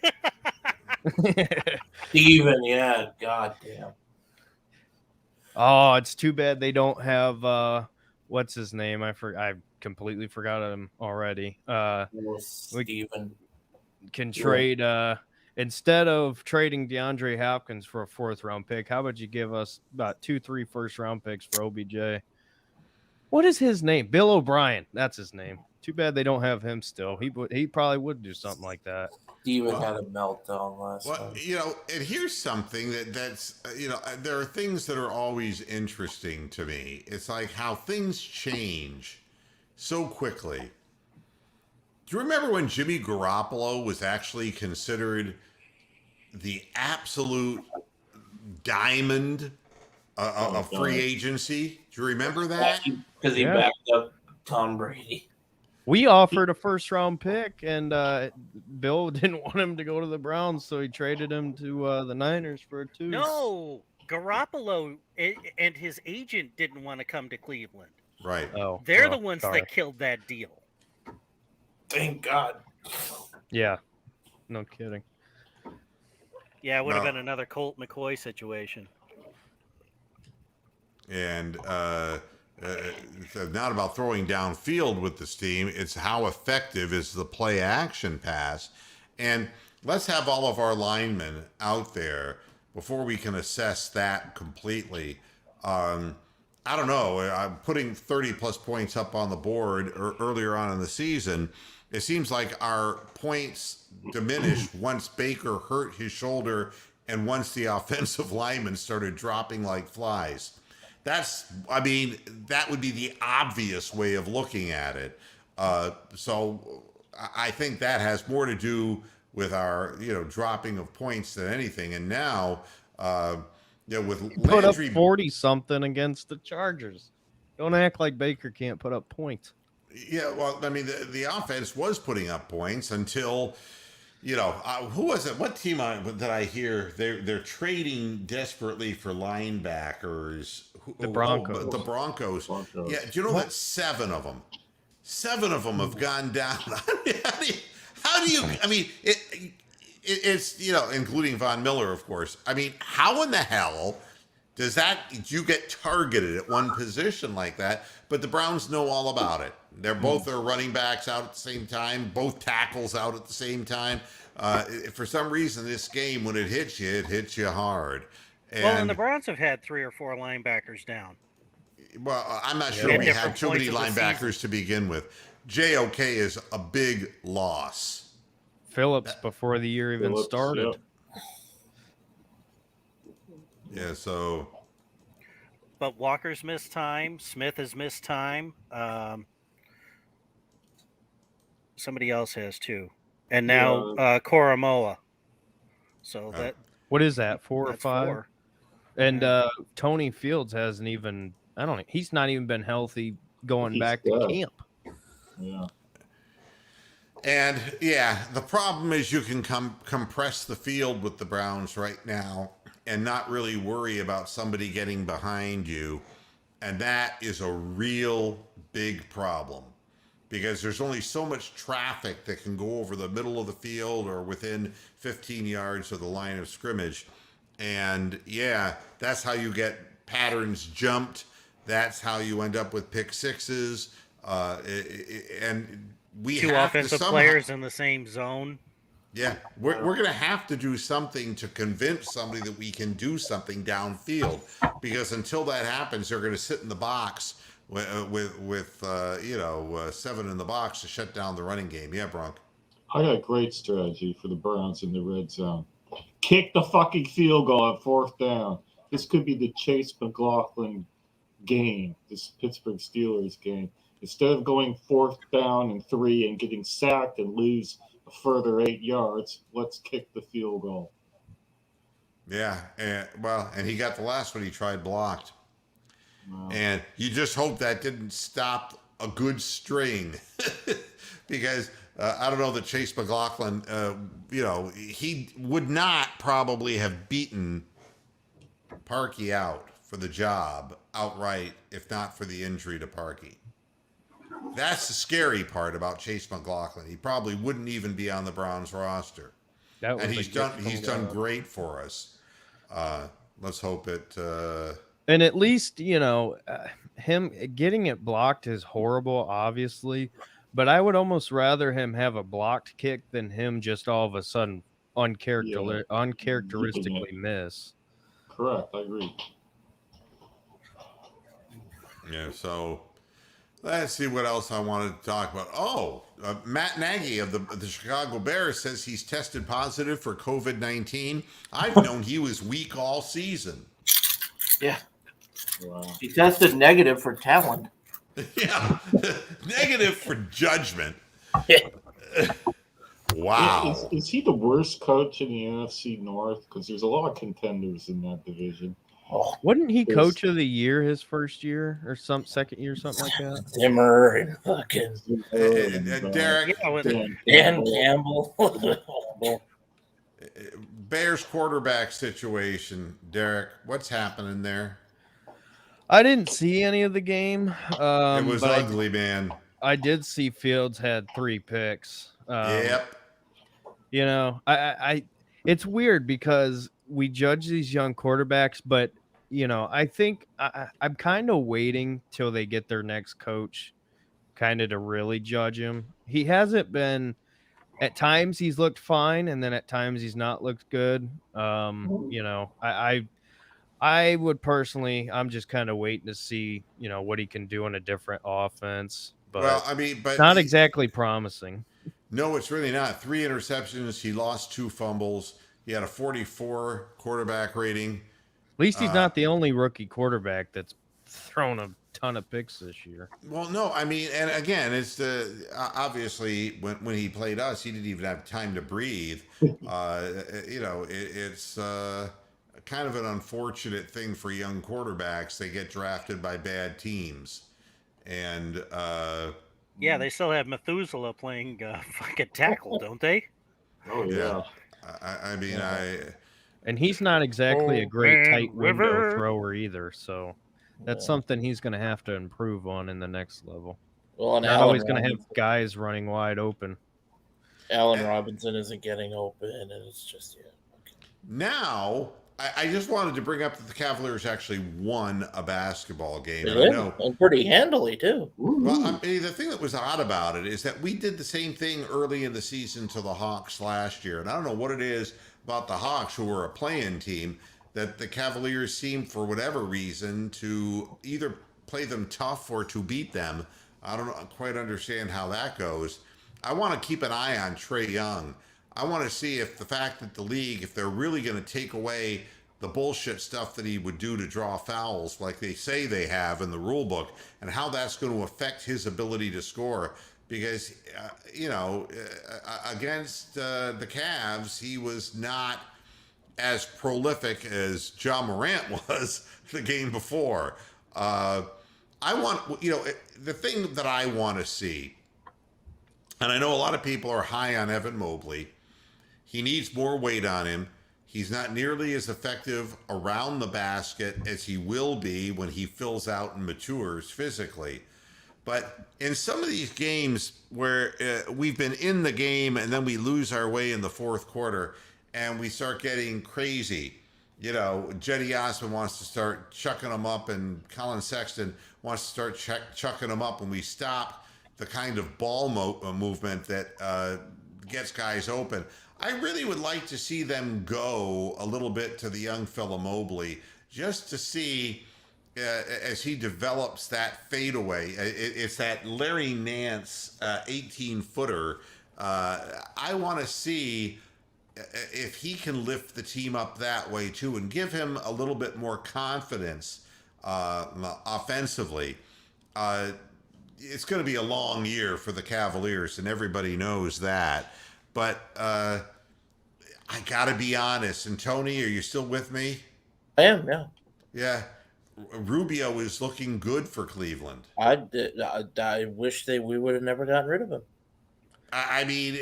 Steven, yeah, goddamn. Oh, it's too bad they don't have what's his name? I completely forgot him already. Steven. Can trade instead of trading DeAndre Hopkins for a 4th round pick, how about you give us about 2-3 first round picks for OBJ? What is his name? Bill O'Brien. That's his name. Too bad they don't have him still. He probably would do something like that. Steven had a meltdown last well, time. you know, and here's something that's you know, there are things that are always interesting to me. It's like how things change so quickly. Do you remember when Jimmy Garoppolo was actually considered the absolute diamond of free agency? Do you remember that? Because he Yeah. backed up Tom Brady. We offered a 1st round pick, and Bill didn't want him to go to the Browns, so he traded him to the Niners for a 2. No, Garoppolo and his agent didn't want to come to Cleveland. Right. Oh, They're well, the ones sorry. that killed that deal. Thank God. Yeah, no kidding. Yeah, it would have No. been another Colt McCoy situation. And it's not about throwing downfield with this team. It's how effective is the play action pass. And let's have all of our linemen out there before we can assess that completely. I don't know. I'm putting 30 plus points up on the board earlier on in the season. It seems like our points diminished once Baker hurt his shoulder and once the offensive linemen started dropping like flies. I mean, that would be the obvious way of looking at it. So I think that has more to do with our, dropping of points than anything. And now, with Put up Landry, 40 something against the Chargers. Don't act like Baker can't put up points. yeah, well, I mean, the offense was putting up points until, who was it? What team did I hear? They're trading desperately for linebackers. The Broncos. The Broncos. Broncos. Yeah, do you know that 7 of them have gone down? How do you? I mean, it's including Von Miller, of course. I mean, how in the hell do you get targeted at one position like that? But the Browns know all about it. They're both their running backs out at the same time, both tackles out at the same time. For some reason, this game, when it hits you hard. And the Browns have had 3 or 4 linebackers down. Well, I'm not sure At we different had too many points of the linebackers to begin with. JOK is a big loss. Phillips before the year even Phillips, started. yep. Yeah, so But Walker's missed time. Smith has missed time. Somebody else has too. And now Koromoa. So that What is that? 4 or that's 5? 4. And Tony Fields hasn't even. He's not even been healthy going He's back to dead. camp. Yeah. And yeah, the problem is you can compress the field with the Browns right now and not really worry about somebody getting behind you. And that is a real big problem. because there's only so much traffic that can go over the middle of the field or within 15 yards of the line of scrimmage. And yeah, that's how you get patterns jumped. That's how you end up with pick sixes. And we Two have to offensive somehow, players in the same zone. yeah, we're going to have to do something to convince somebody that we can do something downfield, because until that happens, they're going to sit in the box with 7 in the box to shut down the running game. Yeah, Bronk. I got a great strategy for the Browns in the red zone. Kick the fucking field goal at 4th down. This could be the Chase McLaughlin game, this Pittsburgh Steelers game. Instead of going 4th down and 3 and getting sacked and lose a further 8 yards, let's kick the field goal. Yeah, and he got the last one he tried blocked. Wow. And you just hope that didn't stop a good string, because I don't know that Chase McLaughlin, he would not probably have beaten Parkey out for the job outright if not for the injury to Parkey. That's the scary part about Chase McLaughlin. He probably wouldn't even be on the Browns roster. And he's done great for us. Let's hope it. And at least, him getting it blocked is horrible, obviously. But I would almost rather him have a blocked kick than him just all of a sudden uncharacteristically miss. Correct, I agree. Yeah, so let's see what else I wanted to talk about. Oh, Matt Nagy of the Chicago Bears says he's tested positive for COVID-19. I've known he was weak all season. Yeah. Wow. He tested negative for talent. Yeah, negative for judgment. Wow. Is he the worst coach in the NFC North? Because there's a lot of contenders in that division. Oh, Wasn't he coach of the year his first year or second year, something like that? Zimmer and fucking Derek, Dan Campbell. Bears quarterback situation. Derek, what's happening there? I didn't see any of the game. It was but ugly, man. I did see Fields had 3 picks. Yep. I it's weird because we judge these young quarterbacks, but I think I'm kind of waiting till they get their next coach, kind of to really judge him. He hasn't been. At times he's looked fine, and then at times he's not looked good. I would personally, I'm just kind of waiting to see, what he can do in a different offense. But but not exactly promising. No, it's really not. 3 interceptions. He lost 2 fumbles. He had a 44 quarterback rating. At least he's not the only rookie quarterback that's thrown a ton of picks this year. Well, no, and again, it's obviously when he played us, he didn't even have time to breathe. It's kind of an unfortunate thing for young quarterbacks. They get drafted by bad teams, and yeah, they still have Methuselah playing fucking tackle, don't they? Oh yeah. And he's not exactly a great tight window thrower either, so that's something he's going to have to improve on in the next level. Well, and not always going to have guys running wide open. Allen Robinson isn't getting open, and it's just Now, I just wanted to bring up that the Cavaliers actually won a basketball game. They did, and pretty handily too. Well, the thing that was odd about it is that we did the same thing early in the season to the Hawks last year, and I don't know what it is about the Hawks, who were a play-in team, that the Cavaliers seem, for whatever reason, to either play them tough or to beat them. I don't quite understand how that goes. I want to keep an eye on Trae Young. I want to see if the fact that the league, if they're really going to take away the bullshit stuff that he would do to draw fouls like they say they have in the rule book, and how that's going to affect his ability to score. Because, against the Cavs, he was not as prolific as John Morant was the game before. The thing that I want to see, and I know a lot of people are high on Evan Mobley. He needs more weight on him. He's not nearly as effective around the basket as he will be when he fills out and matures physically. But in some of these games where we've been in the game and then we lose our way in the fourth quarter and we start getting crazy, you know, Jetty Osmond wants to start chucking them up and Colin Sexton wants to start chucking them up, and we stop the kind of ball movement that gets guys open. I really would like to see them go a little bit to the young fella Mobley just to see as he develops that fadeaway. It's that Larry Nance 18-footer. I want to see if he can lift the team up that way too and give him a little bit more confidence offensively. It's going to be a long year for the Cavaliers, and everybody knows that. But I got to be honest. And Tony, are you still with me? I am, yeah. Yeah. Rubio is looking good for Cleveland. I wish we would have never gotten rid of him. I mean,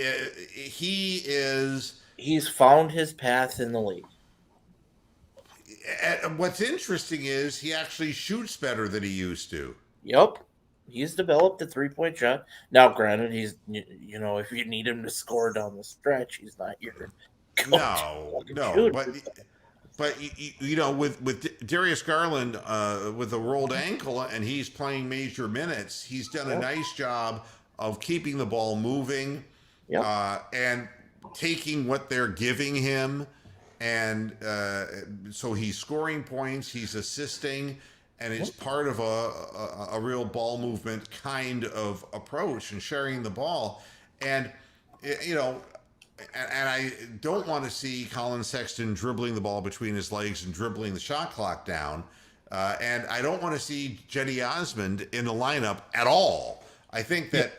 he is... He's found his path in the league. What's interesting is he actually shoots better than he used to. Yep. He's developed a 3-point shot. Now, granted, he's, you know, if you need him to score down the stretch, he's not your No, but you know, with Darius Garland with a rolled ankle and he's playing major minutes, he's done a nice job of keeping the ball moving and taking what they're giving him, and so he's scoring points, he's assisting, and it's part of a real ball movement kind of approach and sharing the ball, and you know. And I don't want to see Colin Sexton dribbling the ball between his legs and dribbling the shot clock down. And I don't want to see Jetty Osmond in the lineup at all. I think that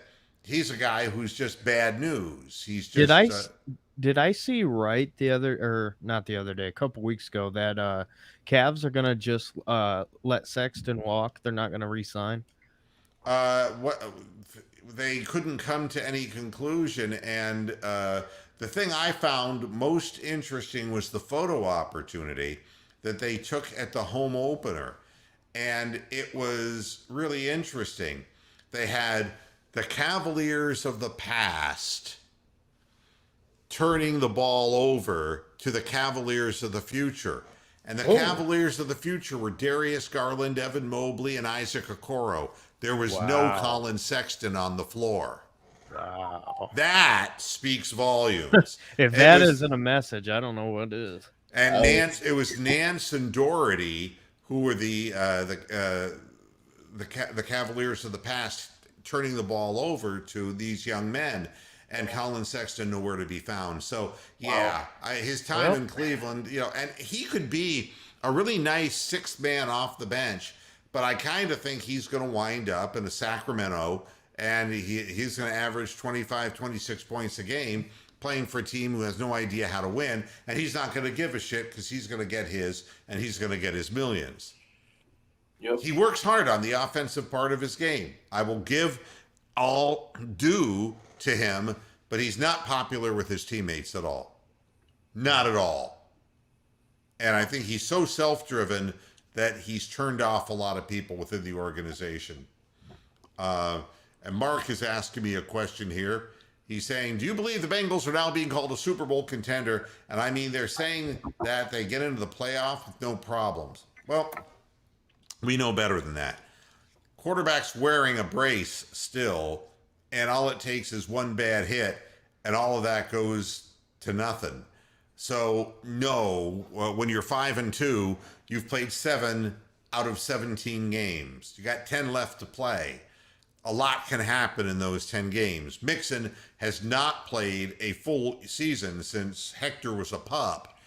he's a guy who's just bad news. He's just... Did I see right not the other day, a couple weeks ago, that Cavs are going to just let Sexton walk? They're not going to re-sign? They couldn't come to any conclusion, and the thing I found most interesting was the photo opportunity that they took at the home opener, and it was really interesting. They had the Cavaliers of the past turning the ball over to the Cavaliers of the future, and the Cavaliers of the future were Darius Garland, Evan Mobley, and Isaac Okoro. There was no Colin Sexton on the floor. Wow. That speaks volumes. If that isn't a message, I don't know what is. And it was Nance and Doherty who were the Cavaliers of the past turning the ball over to these young men, and Colin Sexton nowhere to be found. So his time in Cleveland, you know, and he could be a really nice sixth man off the bench. But I kind of think he's going to wind up in Sacramento, and he's going to average 25, 26 points a game playing for a team who has no idea how to win, and he's not going to give a shit because he's going to get his, and he's going to get his millions. Yep. He works hard on the offensive part of his game. I will give all due to him, but he's not popular with his teammates at all. Not at all. And I think he's so self-driven that he's turned off a lot of people within the organization. And Mark is asking me a question here. He's saying, do you believe the Bengals are now being called a Super Bowl contender? And I mean, they're saying that they get into the playoff with no problems. Well, we know better than that. Quarterback's wearing a brace still, and all it takes is one bad hit, and all of that goes to nothing. So, no, when you're 5-2, you've played 7 out of 17 games. You got 10 left to play. A lot can happen in those 10 games. Mixon has not played a full season since Hector was a pup.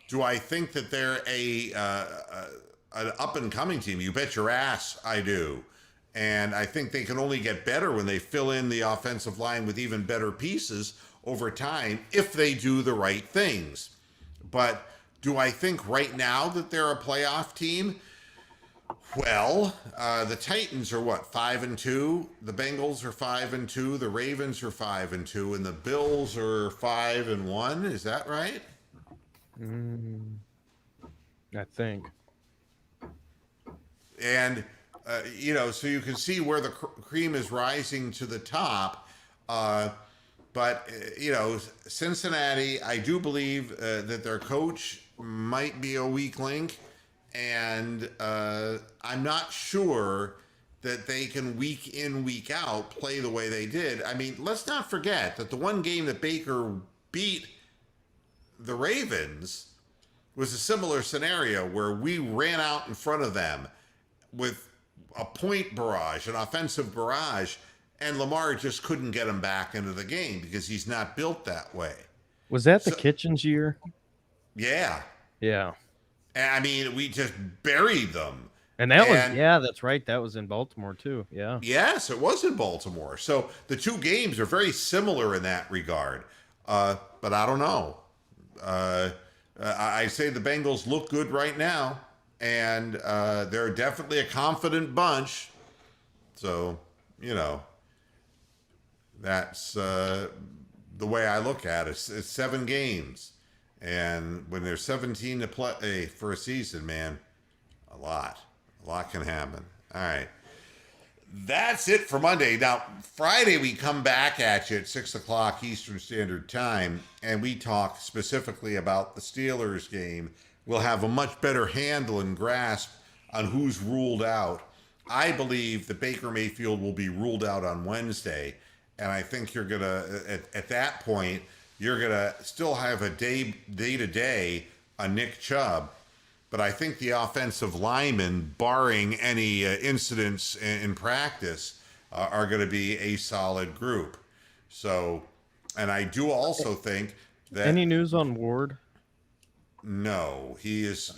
Do I think that they're an up-and-coming team? You bet your ass I do. And I think they can only get better when they fill in the offensive line with even better pieces over time if they do the right things. But do I think right now that they're a playoff team? Well, the Titans are what, 5-2? The Bengals are 5-2. The Ravens are 5-2, and the Bills are 5-1. Is that right? I think. And So you can see where the cream is rising to the top. But Cincinnati, I do believe that their coach might be a weak link, and I'm not sure that they can week in, week out play the way they did. I mean, let's not forget that the one game that Baker beat the Ravens was a similar scenario where we ran out in front of them with a point barrage, an offensive barrage, and Lamar just couldn't get him back into the game because he's not built that way. Was that the Kitchens year? Yeah. Yeah. And I mean, we just buried them. And that was, that's right. That was in Baltimore too. Yeah. Yes, it was in Baltimore. So the two games are very similar in that regard. But I don't know. I say the Bengals look good right now, and they're definitely a confident bunch. So, that's the way I look at it. It's 7 games. And when there's 17 to play for a season, man, a lot can happen. All right. That's it for Monday. Now, Friday, we come back at you at 6 o'clock Eastern Standard Time, and we talk specifically about the Steelers game. We'll have a much better handle and grasp on who's ruled out. I believe that Baker Mayfield will be ruled out on Wednesday, and I think you're going to, at that point, you're going to still have a day-to-day on Nick Chubb. But I think the offensive linemen, barring any incidents in practice, are going to be a solid group. So, and I do also think that... Any news on Ward? No. He is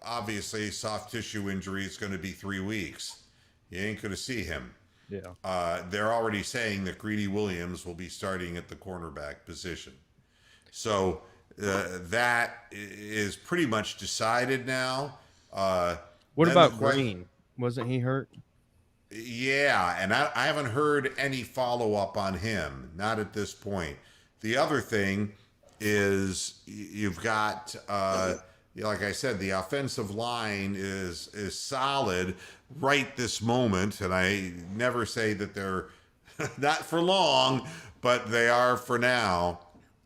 obviously soft tissue injury. It's going to be 3 weeks. You ain't going to see him. Yeah. They're already saying that Greedy Williams will be starting at the cornerback position. So... that is pretty much decided now. What about Green? Wasn't he hurt? Yeah, and I haven't heard any follow-up on him, not at this point. The other thing is you've got, like I said, the offensive line is solid right this moment, and I never say that they're not for long, but they are for now.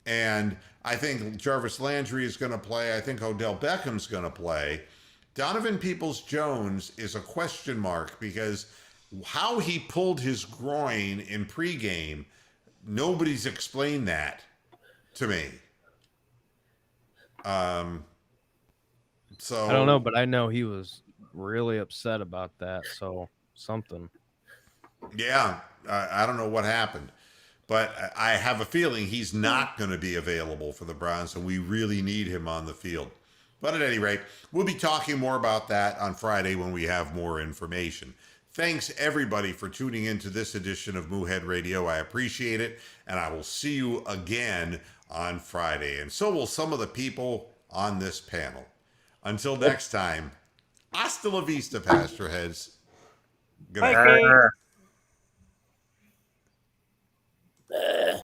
And I think Jarvis Landry is going to play. I think Odell Beckham's going to play. Donovan Peoples-Jones is a question mark because how he pulled his groin in pregame, nobody's explained that to me. So I don't know, but I know he was really upset about that. So something. Yeah, I don't know what happened. But I have a feeling he's not going to be available for the Browns, and we really need him on the field. But at any rate, we'll be talking more about that on Friday when we have more information. Thanks, everybody, for tuning in to this edition of Moohead Radio. I appreciate it, and I will see you again on Friday. And so will some of the people on this panel. Until next time, hasta la vista, Pastor Heads. Good night.